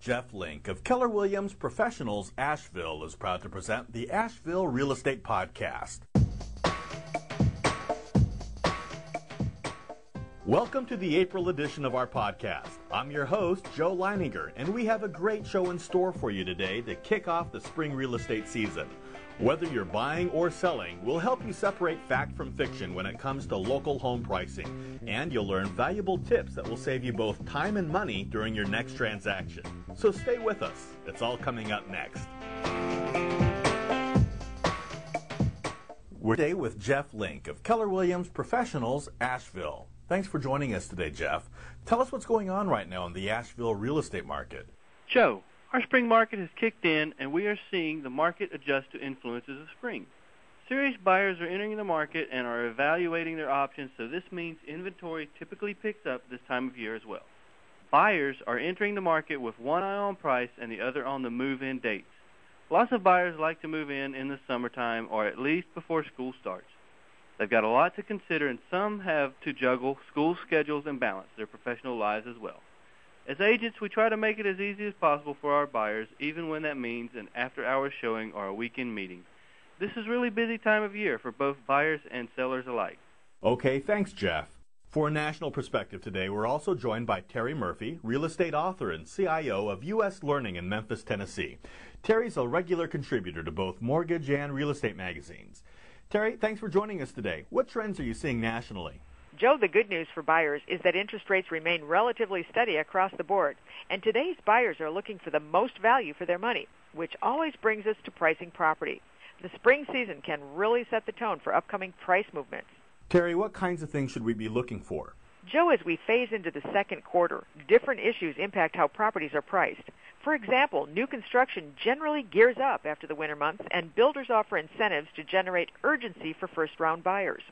Jeff Link of Keller Williams Professionals Asheville is proud to present the Asheville Real Estate Podcast. Welcome to the April edition of our podcast. I'm your host, Joe Leininger, and we have a great show in store for you today to kick off the spring real estate season. Whether you're buying or selling, we'll help you separate fact from fiction when it comes to local home pricing. And you'll learn valuable tips that will save you both time and money during your next transaction. So stay with us. It's all coming up next. We're today with Jeff Link of Keller Williams Professionals Asheville. Thanks for joining us today, Jeff. Tell us what's going on right now in the Asheville real estate market. Joe, our spring market has kicked in, and we are seeing the market adjust to influences of spring. Serious buyers are entering the market and are evaluating their options, so this means inventory typically picks up this time of year as well. Buyers are entering the market with one eye on price and the other on the move-in dates. Lots of buyers like to move in the summertime or at least before school starts. They've got a lot to consider, and some have to juggle school schedules and balance their professional lives as well. As agents, we try to make it as easy as possible for our buyers, even when that means an after-hours showing or a weekend meeting. This is a really busy time of year for both buyers and sellers alike. Okay, thanks, Jeff. For a national perspective today, we're also joined by Terry Murphy, real estate author and CIO of U.S. Learning in Memphis, Tennessee. Terry's a regular contributor to both mortgage and real estate magazines. Terry, thanks for joining us today. What trends are you seeing nationally? Joe, the good news for buyers is that interest rates remain relatively steady across the board, and today's buyers are looking for the most value for their money, which always brings us to pricing property. The spring season can really set the tone for upcoming price movements. Terry, what kinds of things should we be looking for? Joe, as we phase into the second quarter, different issues impact how properties are priced. For example, new construction generally gears up after the winter months, and builders offer incentives to generate urgency for first-round buyers.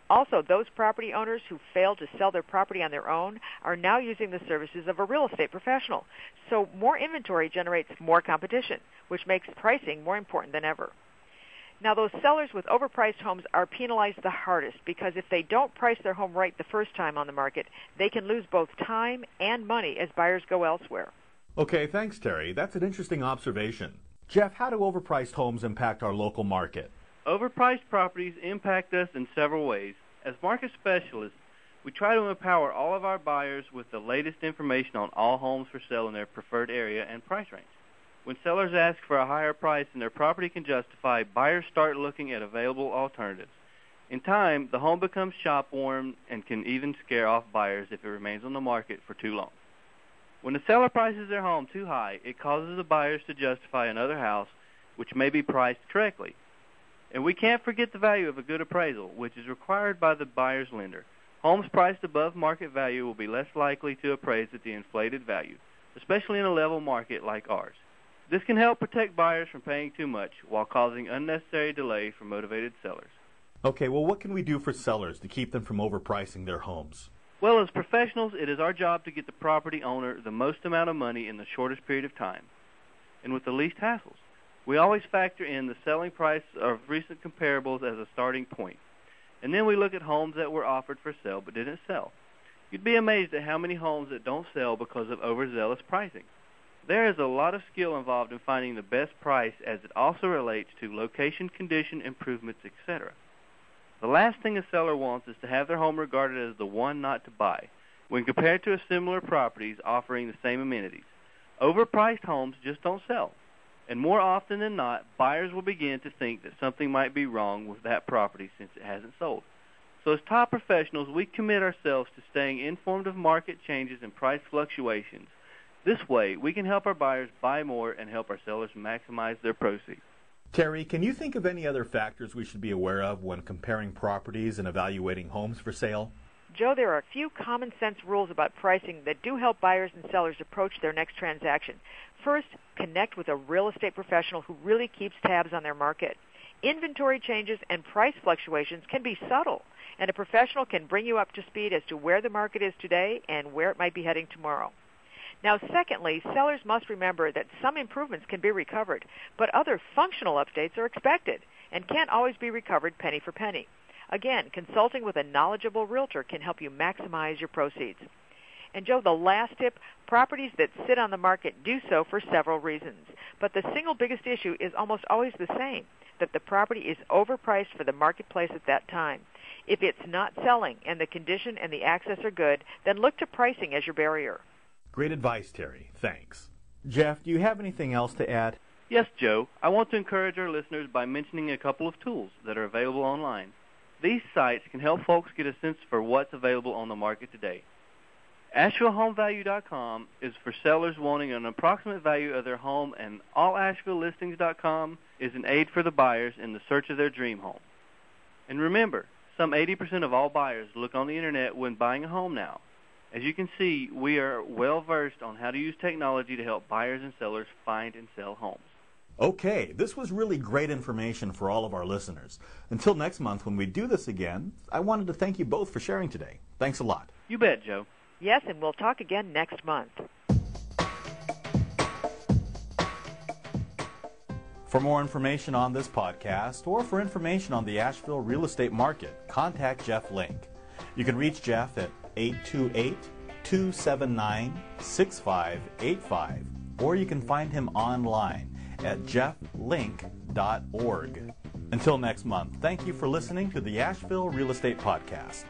Also, those property owners who failed to sell their property on their own are now using the services of a real estate professional. So more inventory generates more competition, which makes pricing more important than ever. Now, those sellers with overpriced homes are penalized the hardest because if they don't price their home right the first time on the market, they can lose both time and money as buyers go elsewhere. Okay, thanks, Terry. That's an interesting observation. Jeff, how do overpriced homes impact our local market? Overpriced properties impact us in several ways. As market specialists, we try to empower all of our buyers with the latest information on all homes for sale in their preferred area and price range. When sellers ask for a higher price than their property can justify, buyers start looking at available alternatives. In time, the home becomes shop-worn and can even scare off buyers if it remains on the market for too long. When the seller prices their home too high, it causes the buyers to justify another house, which may be priced correctly. And we can't forget the value of a good appraisal, which is required by the buyer's lender. Homes priced above market value will be less likely to appraise at the inflated value, especially in a level market like ours. This can help protect buyers from paying too much while causing unnecessary delay for motivated sellers. Okay, well, what can we do for sellers to keep them from overpricing their homes? Well, as professionals, it is our job to get the property owner the most amount of money in the shortest period of time and with the least hassles. We always factor in the selling price of recent comparables as a starting point. And then we look at homes that were offered for sale but didn't sell. You'd be amazed at how many homes that don't sell because of overzealous pricing. There is a lot of skill involved in finding the best price as it also relates to location, condition, improvements, etc. The last thing a seller wants is to have their home regarded as the one not to buy when compared to similar properties offering the same amenities. Overpriced homes just don't sell. And more often than not, buyers will begin to think that something might be wrong with that property since it hasn't sold. So as top professionals, we commit ourselves to staying informed of market changes and price fluctuations. This way, we can help our buyers buy more and help our sellers maximize their proceeds. Terry, can you think of any other factors we should be aware of when comparing properties and evaluating homes for sale? Joe, there are a few common sense rules about pricing that do help buyers and sellers approach their next transaction. First, connect with a real estate professional who really keeps tabs on their market. Inventory changes and price fluctuations can be subtle, and a professional can bring you up to speed as to where the market is today and where it might be heading tomorrow. Now, secondly, sellers must remember that some improvements can be recovered, but other functional updates are expected and can't always be recovered penny for penny. Again, consulting with a knowledgeable realtor can help you maximize your proceeds. And Joe, the last tip, properties that sit on the market do so for several reasons. But the single biggest issue is almost always the same, that the property is overpriced for the marketplace at that time. If it's not selling and the condition and the access are good, then look to pricing as your barrier. Great advice, Terry. Thanks. Jeff, do you have anything else to add? Yes, Joe. I want to encourage our listeners by mentioning a couple of tools that are available online. These sites can help folks get a sense for what's available on the market today. AshevilleHomeValue.com is for sellers wanting an approximate value of their home, and AllAshevilleListings.com is an aid for the buyers in the search of their dream home. And remember, some 80% of all buyers look on the Internet when buying a home now. As you can see, we are well versed on how to use technology to help buyers and sellers find and sell homes. Okay, this was really great information for all of our listeners. Until next month when we do this again, I wanted to thank you both for sharing today. Thanks a lot. You bet, Joe. Yes, and we'll talk again next month. For more information on this podcast or for information on the Asheville real estate market, contact Jeff Link. You can reach Jeff at 828-279-6585, or you can find him online at jefflink.org. Until next month, thank you for listening to the Asheville Real Estate Podcast.